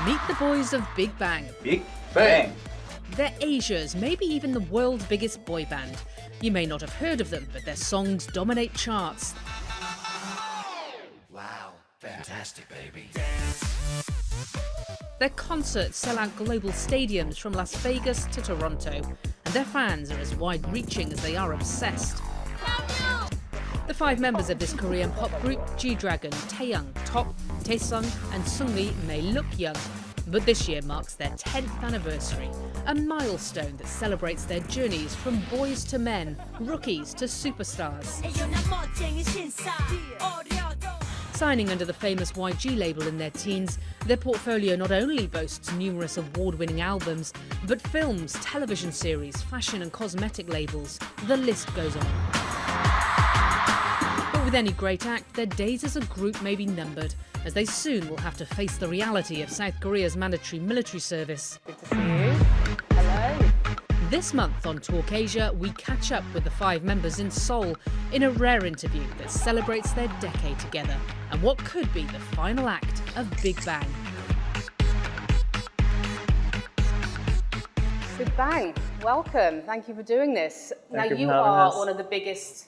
Meet the boys of Big Bang. Big Bang! They're Asia's, maybe even the world's biggest boy band. You may not have heard of them, but their songs dominate charts. Wow, fantastic, baby. Their concerts sell out global stadiums from Las Vegas to Toronto, and their fans are as wide-reaching as they are obsessed. The 5 members of this Korean pop group, G-Dragon, Taeyang, Top, Taesung and Seungri, may look young, but this year marks their 10th anniversary, a milestone that celebrates their journeys from boys to men, rookies to superstars. Signing under the famous YG label in their teens, their portfolio not only boasts numerous award-winning albums, but films, television series, fashion and cosmetic labels. The list goes on. But with any great act, their days as a group may be numbered, as they soon will have to face the reality of South Korea's mandatory military service. Good to see you. Hello. This month on Talk Asia, we catch up with the 5 members in Seoul in a rare interview that celebrates their decade together and what could be the final act of Big Bang. Big Bang, welcome. Thank you for doing this. Thank now, you are one of the biggest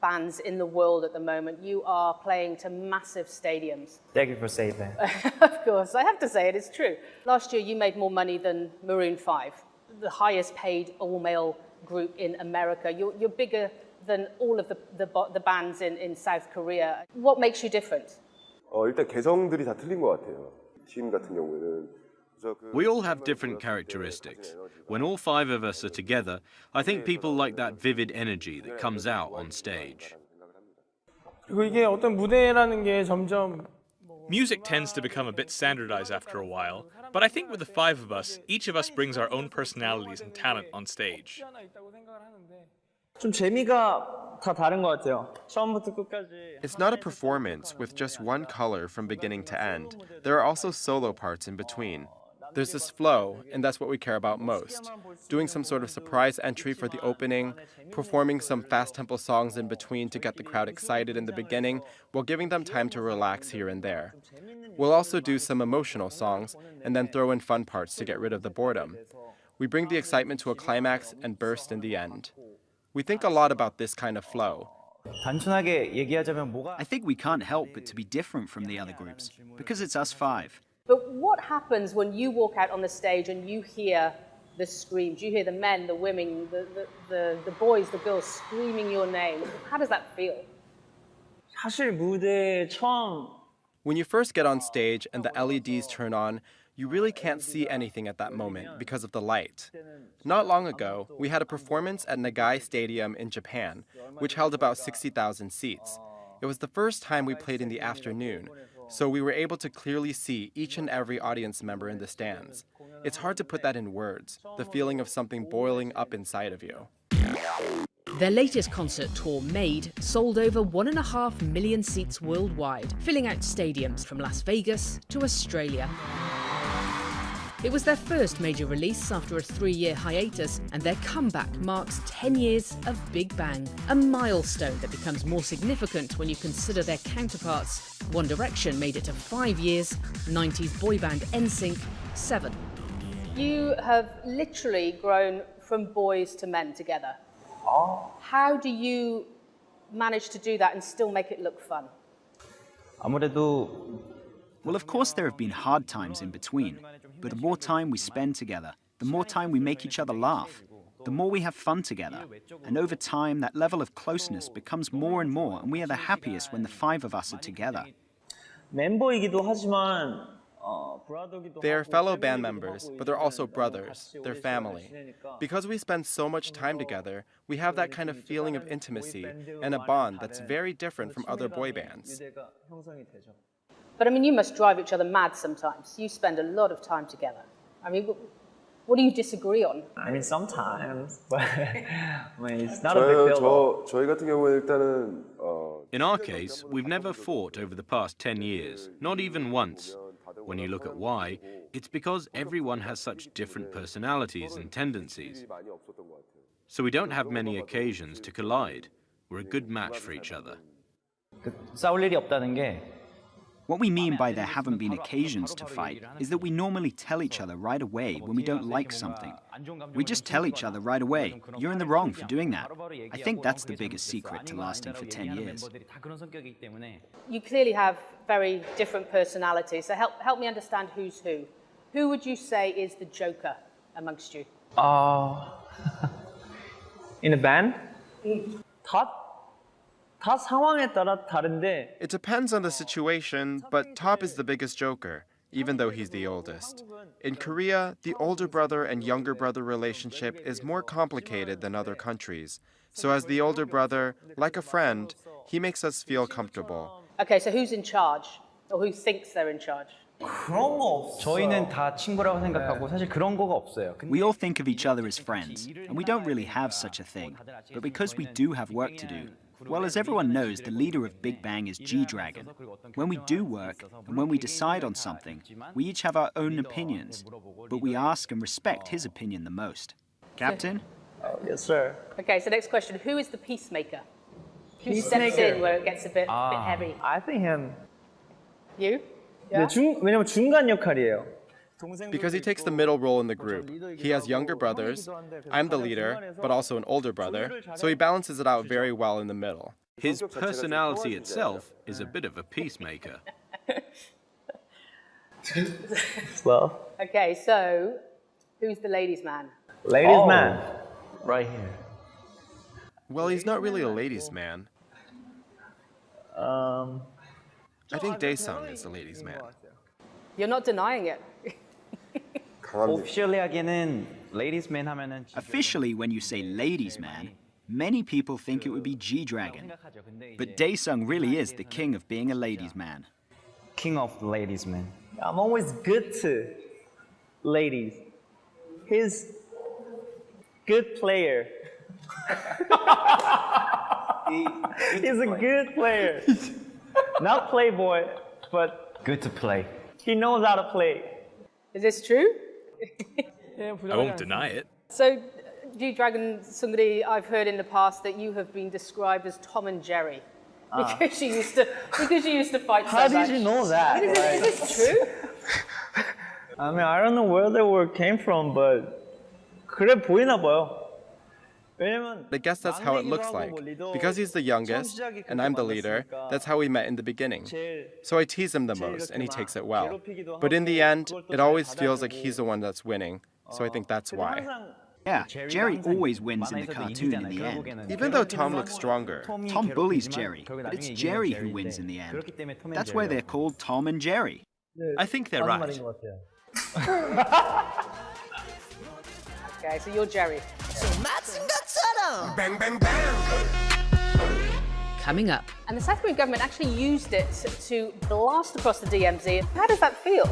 bands in the world at the moment. You are playing to massive stadiums. Thank you for saying that. Of course, I have to say it, it's true. Last year, you made more money than Maroon 5, the highest paid all-male group in America. You're bigger than all of the bands in South Korea. What makes you different? 일단 개성들이 다 틀린 것 같아요. 팀 같은 경우에는. We all have different characteristics. When all 5 of us are together, I think people like that vivid energy that comes out on stage. 그리고 이게 어떤 무대라는 게 점점 Music tends to become a bit standardized after a while, but I think with the 5 of us, each of us brings our own personalities and talent on stage. 좀 재미가 다 다른 것 같아요. 처음부터 끝까지. It's not a performance with just one color from beginning to end. There are also solo parts in between. There's this flow, and that's what we care about most. Doing some sort of surprise entry for the opening, performing some fast-tempo songs in between to get the crowd excited in the beginning, while giving them time to relax here and there. We'll also do some emotional songs, and then throw in fun parts to get rid of the boredom. We bring the excitement to a climax and burst in the end. We think a lot about this kind of flow. 단순하게 얘기하자면 뭐가 I think we can't help but to be different from the other groups, because it's us 5. But what happens when you walk out on the stage and you hear the screams? You hear the men, the women, the boys, the girls screaming your name. How does that feel? 사실 무대에 처음 When you first get on stage and the LEDs turn on, you really can't see anything at that moment because of the light. Not long ago, we had a performance at Nagai Stadium in Japan, which held about 60,000 seats. It was the first time we played in the afternoon, so we were able to clearly see each and every audience member in the stands. It's hard to put that in words, the feeling of something boiling up inside of you. Their latest concert tour, Made, sold over 1.5 million seats worldwide, filling out stadiums from Las Vegas to Australia. It was their first major release after a 3-year hiatus, and their comeback marks 10 years of Big Bang, a milestone that becomes more significant when you consider their counterparts. One Direction made it to 5 years, 90s boy band NSYNC 7. You have literally grown from boys to men together. How do you manage to do that and still make it look fun? 아무래도 Well, of course there have been hard times in between, but the more time we spend together, the more time we make each other laugh, the more we have fun together. And over time, that level of closeness becomes more and more, and we are the happiest when the 5 of us are together. 멤버이기도 하지만 They're fellow band members, but they're also brothers. They're family. Because we spend so much time together, we have that kind of feeling of intimacy and a bond that's very different from other boy bands. But I mean, you must drive each other mad sometimes. You spend a lot of time together. I mean, what do you disagree on? I mean, sometimes, but I mean, it's not a big deal. 저희 같은 경우에 일단은 In our case, we've never fought over the past 10 years, not even once. When you look at why, it's because everyone has such different personalities and tendencies. So we don't have many occasions to collide. We're a good match for each other. 싸울 일이 없다는 게 What we mean by there haven't been occasions to fight is that we normally tell each other right away when we don't like something. We just tell each other right away, you're in the wrong for doing that. I think that's the biggest secret to lasting for 10 years. You clearly have very different personalities, so help me understand who's who. Who would you say is the joker amongst you? In a band? 다 상황에 따라 다른데. It depends on the situation, but Top is the biggest joker, even though he's the oldest. In Korea, the older brother and younger brother relationship is more complicated than other countries. So as the older brother, like a friend, he makes us feel comfortable. Okay, so who's in charge? Or who thinks they're in charge? 그런 거 없어. 저희는 다 친구라고 생각하고 사실 그런 거가 없어요. We all think of each other as friends, and we don't really have such a thing. But because we do have work to do, well, as everyone knows, the leader of Big Bang is G-Dragon. When we do work, and when we decide on something, we each have our own opinions, but we ask and respect his opinion the most. Captain? Yes, sir. Okay, so next question. Who is the peacemaker? Who steps in where it gets a bit heavy? I think him. You? Yeah? 왜냐면 중간 역할이에요. Because he takes the middle role in the group. He has younger brothers, I'm the leader, but also an older brother, so he balances it out very well in the middle. His personality itself is a bit of a peacemaker. Well, Okay, so who's the ladies' man? ladies' man. Right here. Well, he's not really a ladies' man. I think Daesung is the ladies' man. You're not denying it. 강합니다. 오피셜리하게는 ladies man 하면은 Officially, when you say ladies' man, many people think it would be G-Dragon. But Daesung really is the king of being a ladies' man. king of the ladies man. I'm always good to ladies. He's good player. He's a good player. Not playboy, but Good to play. he knows how to play. Is this true? I won't deny it. So, G-Dragon, somebody I've heard in the past that you have been described as Tom and Jerry. Because you used to fight so How much. did you know that? Is this true? I mean, I don't know where that word came from, but 그래 보이나 봐요. 왜냐면 I guess that's how it looks like. Because he's the youngest, and I'm the leader, that's how we met in the beginning. So I tease him the most, and he takes it well. But in the end, it always feels like he's the one that's winning. So I think that's why. Yeah, Jerry always wins in the cartoon in the end. Even though Tom looks stronger. Tom bullies Jerry, but it's Jerry who wins in the end. That's why they're called Tom and Jerry. I think they're right. Okay, so you're Jerry. Bang, bang, bang. Coming up, And the South Korean government actually used it to blast across the DMZ. How does that feel?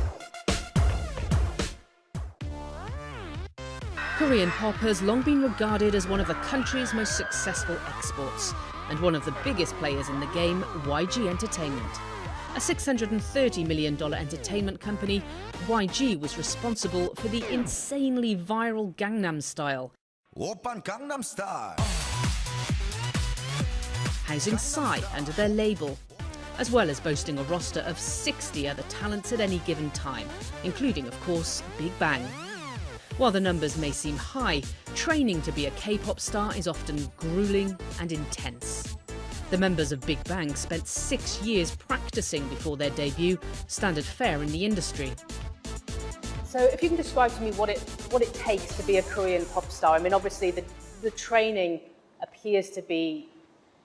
Korean pop has long been regarded as one of the country's most successful exports, and one of the biggest players in the game, YG Entertainment. A $630 million entertainment company, YG was responsible for the insanely viral Gangnam Style, Oppan Gangnam Style. housing Psy under their label, as well as boasting a roster of 60 other talents at any given time, including, of course, Big Bang. While the numbers may seem high, training to be a K-pop star is often grueling and intense. The members of Big Bang spent 6 years practicing before their debut, standard fare in the industry. So if you can describe to me what it takes to be a Korean pop star. I mean, obviously the training appears to be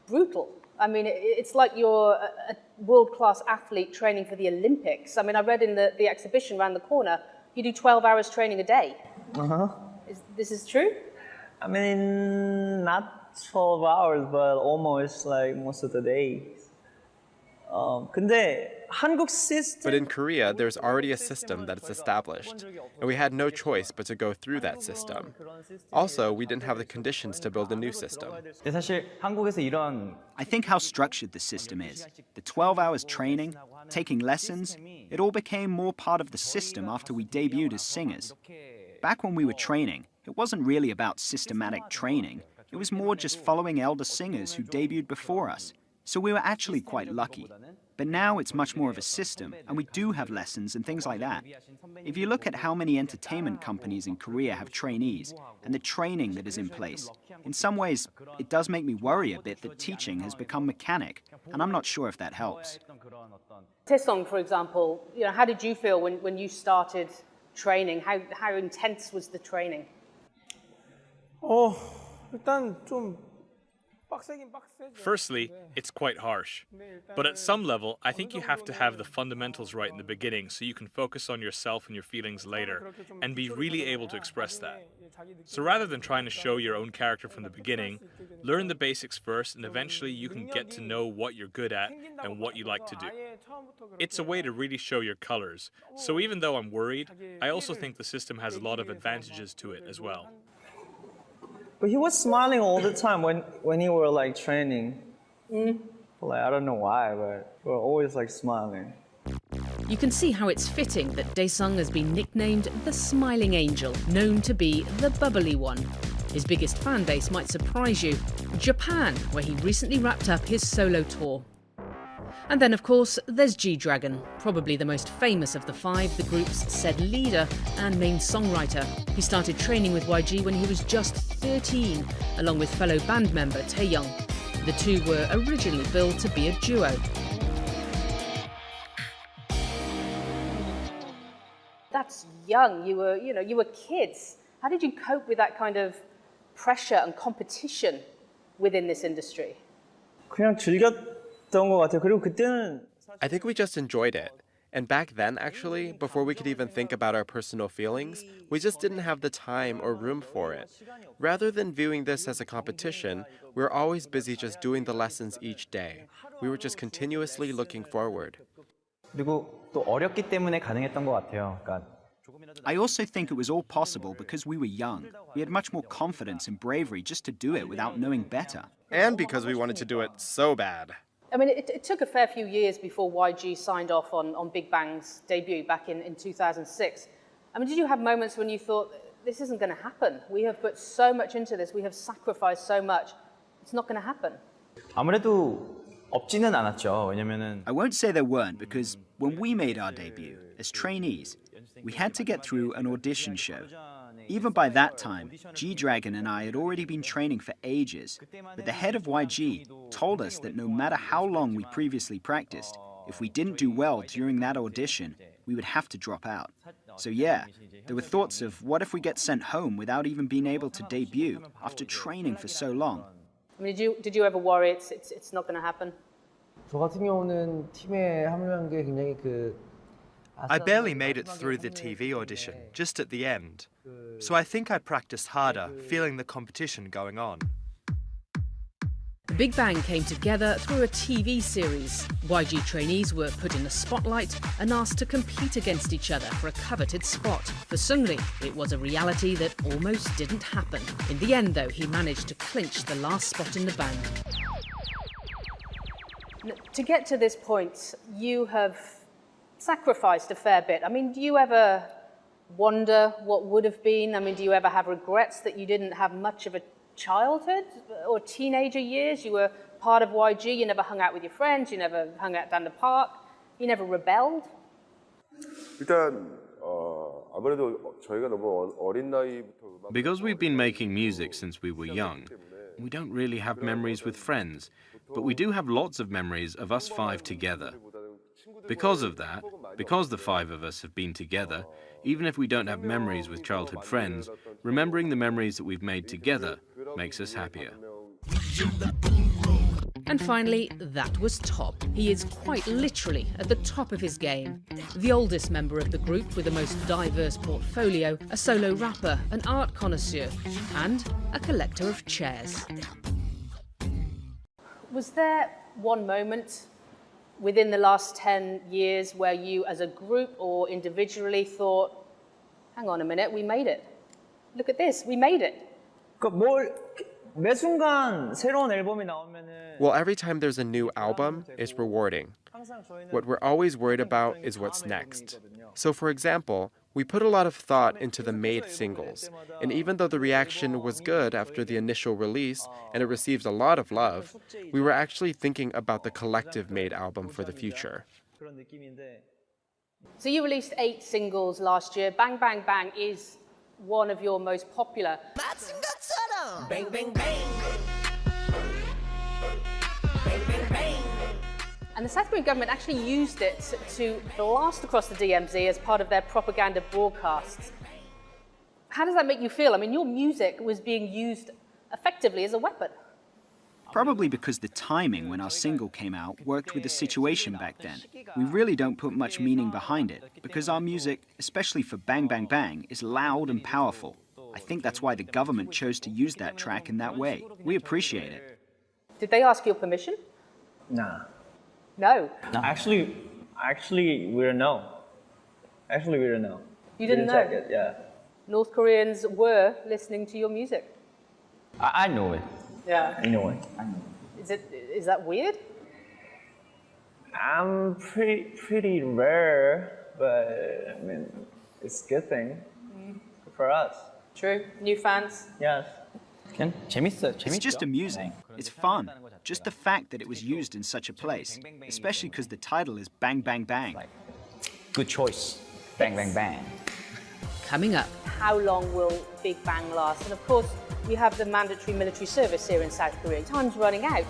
brutal. I mean, it's like you're a world-class athlete training for the Olympics. I mean, I read in the exhibition around the corner, you do 12 hours training a day. Uh-huh. This is true? I mean, not 12 hours, but almost like most of the days. 근데 한국 system. But in Korea, there's already a system that is established, and we had no choice but to go through that system. Also, we didn't have the conditions to build a new system. 근데 사실 한국에서 이런 I think how structured the system is, the 12 hours training, taking lessons, it all became more part of the system after we debuted as singers. Back when we were training, it wasn't really about systematic training. It was more just following elder singers who debuted before us. So we were actually quite lucky. But now it's much more of a system, and we do have lessons and things like that. If you look at how many entertainment companies in Korea have trainees, and the training that is in place, in some ways, it does make me worry a bit that teaching has become mechanic, and I'm not sure if that helps. Taesong, for example, how did you feel when you started training? How intense was the training? 일단 좀 Firstly, it's quite harsh. But at some level, I think you have to have the fundamentals right in the beginning so you can focus on yourself and your feelings later and be really able to express that. So rather than trying to show your own character from the beginning, learn the basics first and eventually you can get to know what you're good at and what you like to do. It's a way to really show your colors. So even though I'm worried, I also think the system has a lot of advantages to it as well. But he was smiling all the time when you were like training. Like, I don't know why, but we were always like smiling. You can see how it's fitting that Daesung has been nicknamed the Smiling Angel, known to be the bubbly one. His biggest fan base might surprise you, Japan, where he recently wrapped up his solo tour. And then, of course, there's G-Dragon, probably the most famous of the five, the group's said leader and main songwriter. He started training with YG when he was just 13, along with fellow band member Taeyoung. The two were originally billed to be a duo. That's young. You were kids. How did you cope with that kind of pressure and competition within this industry? 그냥 즐겼던 것 같아요. 그리고 그때는 I think we just enjoyed it. And back then, actually, before we could even think about our personal feelings, we just didn't have the time or room for it. Rather than viewing this as a competition, we were always busy just doing the lessons each day. We were just continuously looking forward. 그리고 또 어렸기 때문에 가능했던 것 같아요. I also think it was all possible because we were young. We had much more confidence and bravery just to do it without knowing better. And because we wanted to do it so bad. I mean, it took a fair few years before YG signed off on Big Bang's debut back in 2006. I mean, did you have moments when you thought, this isn't going to happen? We have put so much into this. We have sacrificed so much. It's not going to happen. 아무래도 없지는 않았죠. 왜냐면은 I won't say there weren't because when we made our debut as trainees, we had to get through an audition show. Even by that time, G-Dragon and I had already been training for ages, but the head of YG told us that no matter how long we previously practiced, if we didn't do well during that audition, we would have to drop out. So yeah, there were thoughts of what if we get sent home without even being able to debut after training for so long. I mean, did you ever worry it's not going to happen? 저 같은 경우는 팀에 합류한 게 굉장히 I barely made it through the TV audition, just at the end. So I think I practiced harder, feeling the competition going on. Big Bang came together through a TV series. YG trainees were put in the spotlight and asked to compete against each other for a coveted spot. For Seungri, it was a reality that almost didn't happen. In the end, though, he managed to clinch the last spot in the band. To get to this point, you have sacrificed a fair bit. I mean, do you ever wonder what would have been? I mean, do you ever have regrets that you didn't have much of a childhood or teenager years? You were part of YG, you never hung out with your friends, you never hung out down the park, you never rebelled? 일단 아무래도 저희가 너무 어린 나이부터 Because we've been making music since we were young, we don't really have memories with friends, but we do have lots of memories of us five together. Because of that, because the five of us have been together, even if we don't have memories with childhood friends, remembering the memories that we've made together makes us happier. And finally, that was Top. He is quite literally at the top of his game. The oldest member of the group with the most diverse portfolio, a solo rapper, an art connoisseur, and a collector of chairs. Was there one moment within the last 10 years where you as a group or individually thought, hang on a minute, we made it. Look at this, we made it. 매 순간 새로운 앨범이 나오면은 Well, every time there's a new album, it's rewarding. What we're always worried about is what's next. So for example, We put a lot of thought into the made singles, and even though the reaction was good after the initial release and it received a lot of love, we were actually thinking about the collective made album for the future. So you released 8 singles last year. Bang Bang Bang is one of your most popular. Bang, bang, bang. Bang, bang, bang. And the South Korean government actually used it to blast across the DMZ as part of their propaganda broadcasts. How does that make you feel? I mean, your music was being used effectively as a weapon. Probably because the timing when our single came out worked with the situation back then. We really don't put much meaning behind it, because our music, especially for Bang Bang Bang, is loud and powerful. I think that's why the government chose to use that track in that way. We appreciate it. Did they ask your permission? Nah. No. Actually, we don't know. Actually, we don't know. You didn't know? Check it, yeah. North Koreans were listening to your music. I know it. Yeah. I know it. Is that weird? I'm pretty rare, but I mean, it's a good thing for us. True. New fans? Yes. It's just amusing. It's fun. Just the fact that it was used in such a place, especially because the title is Bang Bang Bang. Good choice. Bang, bang, bang. Coming up. How long will Big Bang last? And of course, we have the mandatory military service here in South Korea. Time's running out.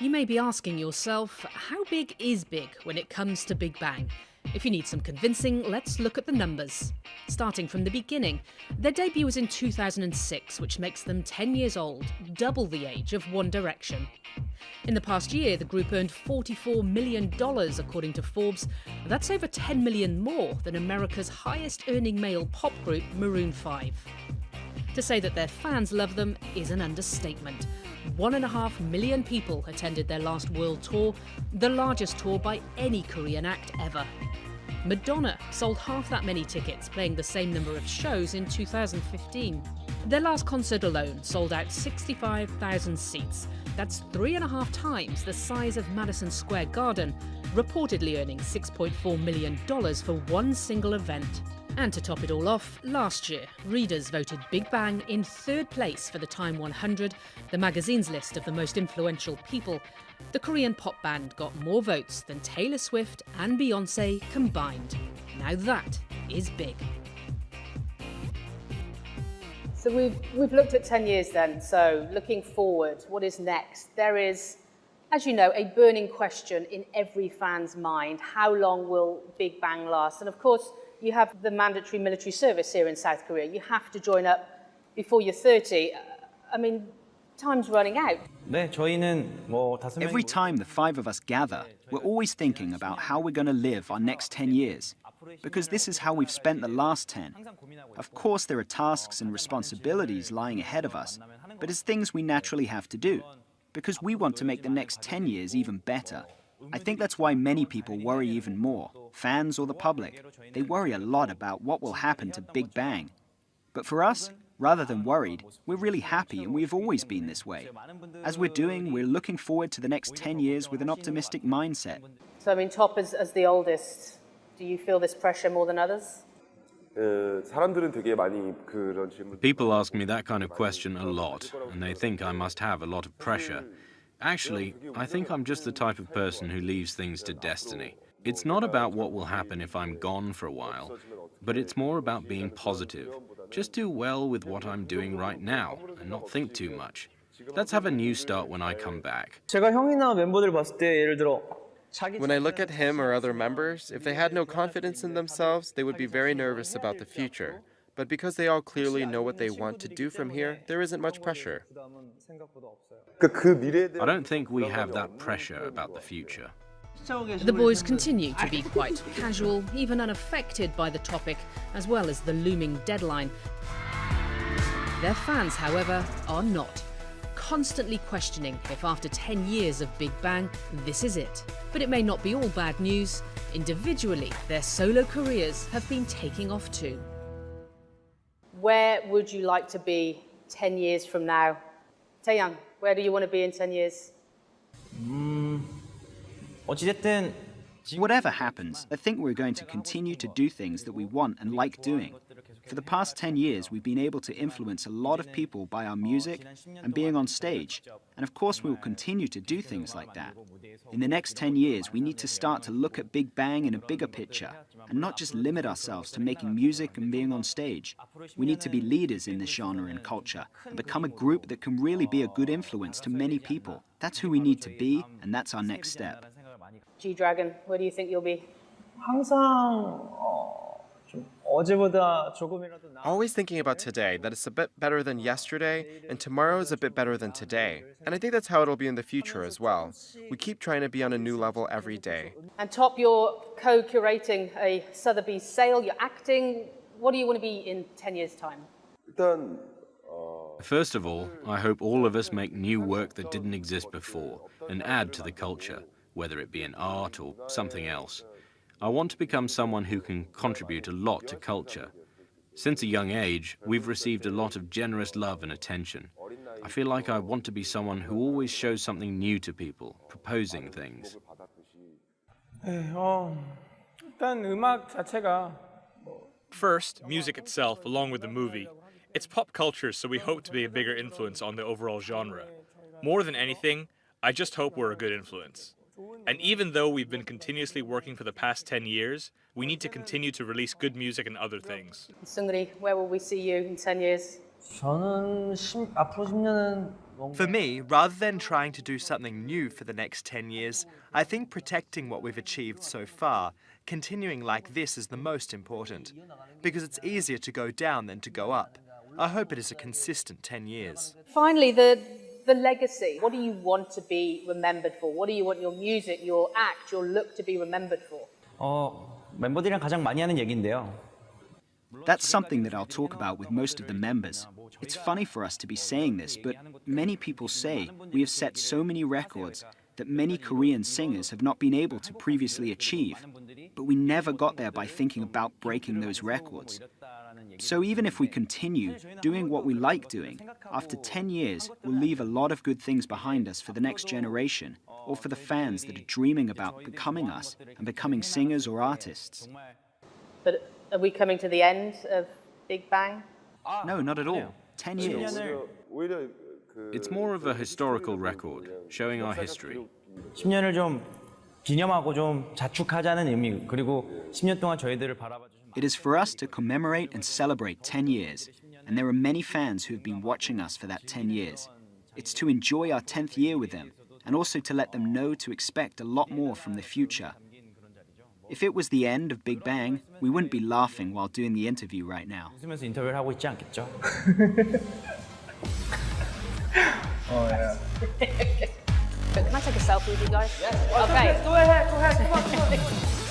You may be asking yourself, how big is big when it comes to Big Bang? If you need some convincing, let's look at the numbers. Starting from the beginning, their debut was in 2006, which makes them 10 years old, double the age of One Direction. In the past year, the group earned $44 million, according to Forbes. That's over 10 million more than America's highest-earning male pop group, Maroon 5. To say that their fans love them is an understatement. 1.5 million people attended their last world tour, the largest tour by any Korean act ever. Madonna sold half that many tickets, playing the same number of shows in 2015. Their last concert alone sold out 65,000 seats. That's 3.5 times the size of Madison Square Garden, reportedly earning $6.4 million for one single event. And to top it all off, last year, readers voted Big Bang in 3rd place for the Time 100, the magazine's list of the most influential people. The Korean pop band got more votes than Taylor Swift and Beyoncé combined. Now that is big. So we've looked at 10 years then, so looking forward, what is next? There is, as you know, a burning question in every fan's mind. How long will Big Bang last? And of course, you have the mandatory military service here in South Korea. You have to join up before you're 30. I mean, time's running out. Every time the 5 of us gather, we're always thinking about how we're going to live our next 10 years. Because this is how we've spent the last 10. Of course, there are tasks and responsibilities lying ahead of us, but it's things we naturally have to do. Because we want to make the next 10 years even better. I think that's why many people worry even more, fans or the public. They worry a lot about what will happen to Big Bang. But for us, rather than worried, we're really happy, and we've always been this way. As we're looking forward to the next 10 years with an optimistic mindset. So, I mean, Top, as the oldest, do you feel this pressure more than others? People ask me that kind of question a lot, and they think I must have a lot of pressure. Actually, I think I'm just the type of person who leaves things to destiny. It's not about what will happen if I'm gone for a while, but it's more about being positive. Just do well with what I'm doing right now and not think too much. Let's have a new start when I come back. When I look at him or other members, if they had no confidence in themselves, they would be very nervous about the future. But because they all clearly know what they want to do from here, there isn't much pressure. I don't think we have that pressure about the future. The boys continue to be quite casual, even unaffected by the topic, as well as the looming deadline. Their fans, however, are not, constantly questioning if after 10 years of Big Bang, this is it. But it may not be all bad news. Individually, their solo careers have been taking off too. Where would you like to be 10 years from now? Taeyang, where do you want to be in 10 years? Whatever happens, I think we're going to continue to do things that we want and like doing. For the past 10 years, we've been able to influence a lot of people by our music and being on stage. And of course, we will continue to do things like that. In the next 10 years, we need to start to look at Big Bang in a bigger picture and not just limit ourselves to making music and being on stage. We need to be leaders in this genre and culture and become a group that can really be a good influence to many people. That's who we need to be, and that's our next step. G-Dragon, where do you think you'll be? 항상 좀 어제보다 조금이라도 Always thinking about today, that it's a bit better than yesterday, and tomorrow is a bit better than today. And I think that's how it'll be in the future as well. We keep trying to be on a new level every day. And Top, you're co-curating a Sotheby's sale, you're acting. What do you want to be in 10 years' time? 일단 First of all, I hope all of us make new work that didn't exist before and add to the culture, whether it be in art or something else. I want to become someone who can contribute a lot to culture. Since a young age, we've received a lot of generous love and attention. I feel like I want to be someone who always shows something new to people, proposing things. 일단 음악 자체가 First, music itself, along with the movie. It's pop culture, so we hope to be a bigger influence on the overall genre. More than anything, I just hope we're a good influence. And even though we've been continuously working for the past 10 years, we need to continue to release good music and other things. Sungri, where will we see you in 10 years? 저는 앞으로 10년은 For me, rather than trying to do something new for the next 10 years, I think protecting what we've achieved so far, continuing like this is the most important, because it's easier to go down than to go up. I hope it is a consistent 10 years. Finally, the legacy. What do you want to be remembered for? What do you want your music, your act, your look to be remembered for? 멤버들이랑 가장 많이 하는 얘기인데요. That's something that I'll talk about with most of the members. It's funny for us to be saying this, but many people say we have set so many records that many Korean singers have not been able to previously achieve, but we never got there by thinking about breaking those records. So even if we continue doing what we like doing, after 10 years, we'll leave a lot of good things behind us for the next generation, or for the fans that are dreaming about becoming us and becoming singers or artists. But are we coming to the end of Big Bang? No, not at all. 10 years. It's more of a historical record, showing our history. 10년을 좀 기념하고 좀 자축하자는 의미, 그리고 10년 동안 저희들을 바라봐 주신 It is for us to commemorate and celebrate 10 years, and there are many fans who have been watching us for that 10 years. It's to enjoy our 10th year with them, and also to let them know to expect a lot more from the future. If it was the end of Big Bang, we wouldn't be laughing while doing the interview right now. 웃으면서 인터뷰를 하고 있지 않겠죠? Can I take a selfie with you guys? Okay. Go ahead.